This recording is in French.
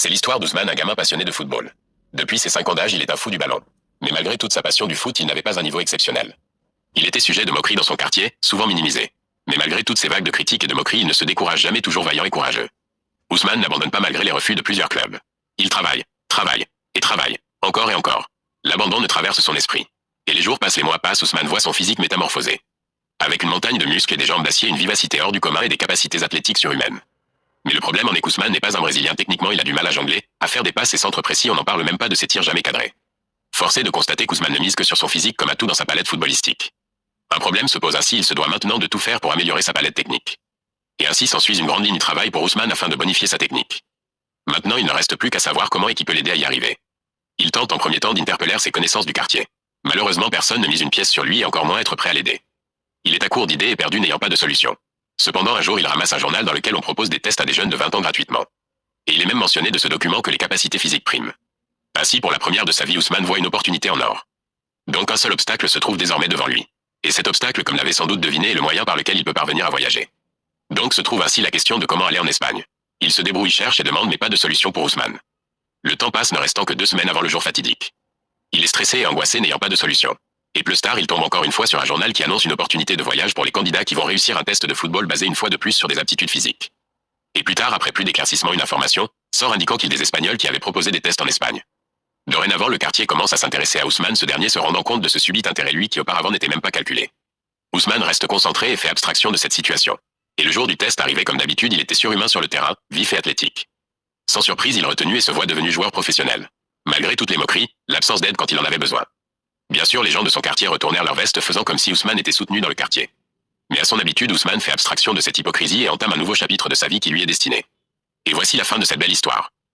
C'est l'histoire d'Ousmane, un gamin passionné de football. Depuis ses 5 ans d'âge, il est un fou du ballon. Mais malgré toute sa passion du foot, il n'avait pas un niveau exceptionnel. Il était sujet de moqueries dans son quartier, souvent minimisé. Mais malgré toutes ces vagues de critiques et de moqueries, il ne se décourage jamais, toujours vaillant et courageux. Ousmane n'abandonne pas malgré les refus de plusieurs clubs. Il travaille, travaille, et travaille, encore et encore. L'abandon ne traverse son esprit. Et les jours passent, les mois passent, Ousmane voit son physique métamorphosé. Avec une montagne de muscles et des jambes d'acier, une vivacité hors du commun et des capacités athlétiques surhumaines. Mais le problème en est qu'Ousmane n'est pas un Brésilien. Techniquement, il a du mal à jongler, à faire des passes et centres précis, on n'en parle même pas de ses tirs jamais cadrés. Forcé de constater qu'Ousmane ne mise que sur son physique comme atout dans sa palette footballistique. Un problème se pose ainsi, il se doit maintenant de tout faire pour améliorer sa palette technique. Et ainsi s'ensuit une grande ligne de travail pour Ousmane afin de bonifier sa technique. Maintenant, il ne reste plus qu'à savoir comment et qui peut l'aider à y arriver. Il tente en premier temps d'interpeller ses connaissances du quartier. Malheureusement, personne ne mise une pièce sur lui et encore moins être prêt à l'aider. Il est à court d'idées et perdu, n'ayant pas de solution. Cependant, un jour, il ramasse un journal dans lequel on propose des tests à des jeunes de 20 ans gratuitement. Et il est même mentionné de ce document que les capacités physiques priment. Ainsi, pour la première de sa vie, Ousmane voit une opportunité en or. Donc un seul obstacle se trouve désormais devant lui. Et cet obstacle, comme l'avait sans doute deviné, est le moyen par lequel il peut parvenir à voyager. Donc se trouve ainsi la question de comment aller en Espagne. Il se débrouille, cherche et demande, mais pas de solution pour Ousmane. Le temps passe, ne restant que 2 semaines avant le jour fatidique. Il est stressé et angoissé, n'ayant pas de solution. Et plus tard, il tombe encore une fois sur un journal qui annonce une opportunité de voyage pour les candidats qui vont réussir un test de football basé une fois de plus sur des aptitudes physiques. Et plus tard, après plus d'éclaircissement, une information sort indiquant qu'il y a des Espagnols qui avaient proposé des tests en Espagne. Dorénavant, le quartier commence à s'intéresser à Ousmane, ce dernier se rendant compte de ce subit intérêt, lui qui auparavant n'était même pas calculé. Ousmane reste concentré et fait abstraction de cette situation. Et le jour du test arrivé, comme d'habitude, il était surhumain sur le terrain, vif et athlétique. Sans surprise, il est retenu et se voit devenu joueur professionnel. Malgré toutes les moqueries, l'absence d'aide quand il en avait besoin. Bien sûr, les gens de son quartier retournèrent leur veste, faisant comme si Ousmane était soutenu dans le quartier. Mais à son habitude, Ousmane fait abstraction de cette hypocrisie et entame un nouveau chapitre de sa vie qui lui est destiné. Et voici la fin de cette belle histoire.